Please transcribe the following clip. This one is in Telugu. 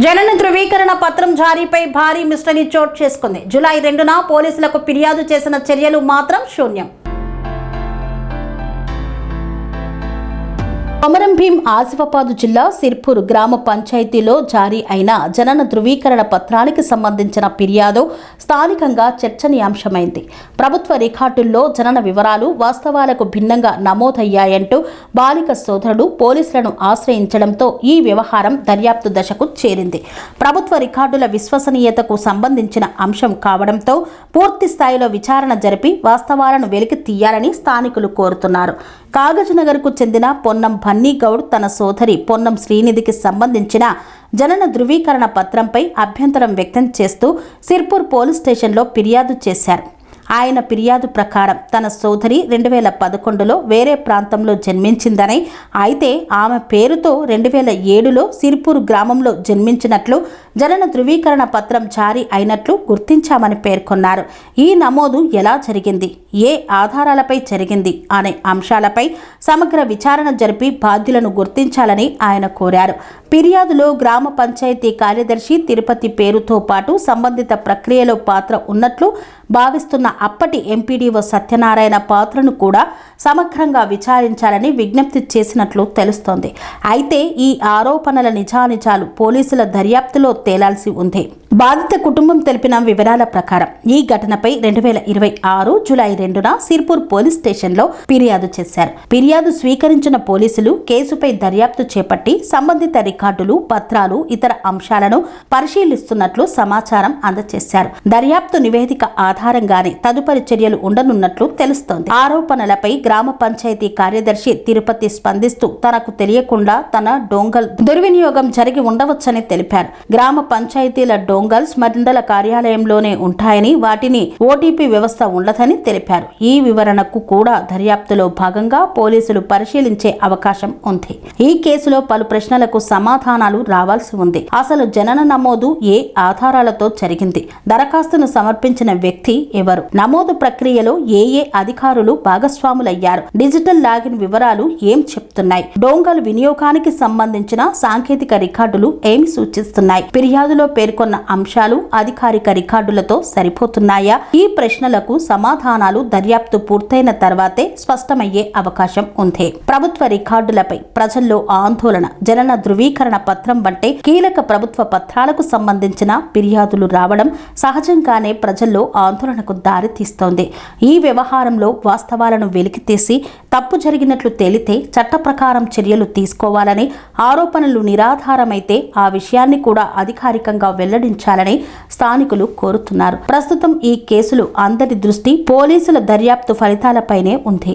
జనన ధృవీకరణ పత్రం జారీపై భారీ మిస్టరీ చోటు చేసుకుంది. జూలై 2న పోలీసులకు ఫిర్యాదు చేసిన చర్యలు మాత్రం శూన్యం. కొమరం భీం ఆసిఫాబాద్ జిల్లా సిర్పూర్ గ్రామ పంచాయతీలో జారీ అయిన జనన ధృవీకరణ పత్రానికి సంబంధించిన ఫిర్యాదు స్థానికంగా చర్చనీయాంశమైంది. ప్రభుత్వ రికార్డుల్లో జనన వివరాలు వాస్తవాలకు భిన్నంగా నమోదయ్యాయంటూ బాలిక సోదరుడు పోలీసులను ఆశ్రయించడంతో ఈ వ్యవహారం దర్యాప్తు దశకు చేరింది. ప్రభుత్వ రికార్డుల విశ్వసనీయతకు సంబంధించిన అంశం కావడంతో పూర్తి స్థాయిలో విచారణ జరిపి వాస్తవాలను వెలికి తీయాలని స్థానికులు కోరుతున్నారు. కాగజ్నగర్కు చెందిన పొన్నం భన్నీగౌడ్ తన సోదరి పొన్నం శ్రీనిధికి సంబంధించిన జనన ధృవీకరణ పత్రంపై అభ్యంతరం వ్యక్తం చేస్తూ సిర్పూర్ పోలీస్ స్టేషన్లో ఫిర్యాదు చేశారు. ఆయన ఫిర్యాదు ప్రకారం తన సోదరి 2011లో వేరే ప్రాంతంలో జన్మించిందని, అయితే ఆమె పేరుతో 2007లో సిర్పూర్ గ్రామంలో జన్మించినట్లు జనన ధృవీకరణ పత్రం జారీ అయినట్లు గుర్తించామని పేర్కొన్నారు. ఈ నమోదు ఎలా జరిగింది, ఏ ఆధారాలపై జరిగింది అనే అంశాలపై సమగ్ర విచారణ జరిపి బాధ్యులను గుర్తించాలని ఆయన కోరారు. ఫిర్యాదులో గ్రామ పంచాయతీ కార్యదర్శి తిరుపతి పేరుతో పాటు సంబంధిత ప్రక్రియలో పాత్ర ఉన్నట్లు భావిస్తున్న అప్పటి ఎంపీడీఓ సత్యనారాయణ పాత్రను కూడా సమగ్రంగా విచారించాలని విజ్ఞప్తి చేసినట్లు తెలుస్తోంది. అయితే ఈ ఆరోపణల నిజానిజాలు పోలీసుల దర్యాప్తులో తేలాల్సి ఉంది. బాధిత కుటుంబం తెలిపిన వివరాల ప్రకారం ఈ ఘటనపై 2026 జూలై 2న సిర్పూర్ పోలీస్ స్టేషన్లో ఫిర్యాదు చేశారు. ఫిర్యాదు స్వీకరించిన పోలీసులు కేసుపై దర్యాప్తు చేపట్టి సంబంధిత రికార్డులు, పత్రాలు, ఇతర అంశాలను పరిశీలిస్తున్నట్లు సమాచారం అందజేశారు. దర్యాప్తు నివేదిక ఆధారంగానే తదుపరి చర్యలు ఉండనున్నట్లు తెలుస్తోంది. ఆరోపణలపై గ్రామ పంచాయతీ కార్యదర్శి తిరుపతి స్పందిస్తూ తనకు తెలియకుండా తన డోంగల్ దుర్వినియోగం జరిగి ఉండవచ్చని తెలిపారు. గ్రామ పంచాయతీల డోంగల్స్ మండల కార్యాలయంలోనే ఉంటాయని, వాటిని ఓటీపీ వ్యవస్థ ఉండదని తెలిపారు. ఈ వివరణకు కూడా దర్యాప్తులో భాగంగా పోలీసులు పరిశీలించే అవకాశం ఉంది. ఈ కేసులో పలు ప్రశ్నలకు సమాధానాలు రావాల్సి ఉంది. అసలు జనన నమోదు ఏ ఆధారాలతో జరిగింది, దరఖాస్తును సమర్పించిన వ్యక్తి ఎవరు, నమోదు ప్రక్రియలో ఏ అధికారులు భాగస్వాములయ్యారు, డిజిటల్ లాగిన్ వివరాలు ఏం చెప్తున్నాయి, డోంగల్ వినియోగానికి సంబంధించిన సాంకేతిక రికార్డులు ఏమి సూచిస్తున్నాయి, ఫిర్యాదులో పేర్కొన్న అంశాలు అధికారిక రికార్డులతో సరిపోతున్నాయా? ఈ ప్రశ్నలకు సమాధానాలు దర్యాప్తు పూర్తయిన తర్వాతే స్పష్టమయ్యే అవకాశం ఉంది. ప్రభుత్వ రికార్డులపై ప్రజల్లో ఆందోళన. జనన ధృవీకరణ పత్రం వంటి కీలక ప్రభుత్వ పత్రాలకు సంబంధించిన ఫిర్యాదులు రావడం సహజంగానే ప్రజల్లో ఆందోళనకు దారితీస్తోంది. ఈ వ్యవహారంలో వాస్తవాలను వెలికితీసి తప్పు జరిగినట్లు తేలితే చట్ట ప్రకారం చర్యలు తీసుకోవాలని, ఆరోపణలు నిరాధారమైతే ఆ విషయాన్ని కూడా అధికారికంగా వెల్లడించాలని స్థానికులు కోరుతున్నారు. ప్రస్తుతం ఈ కేసులు అందరి దృష్టి పోలీసుల దర్యాప్తు ఫలితాలపైనే ఉంది.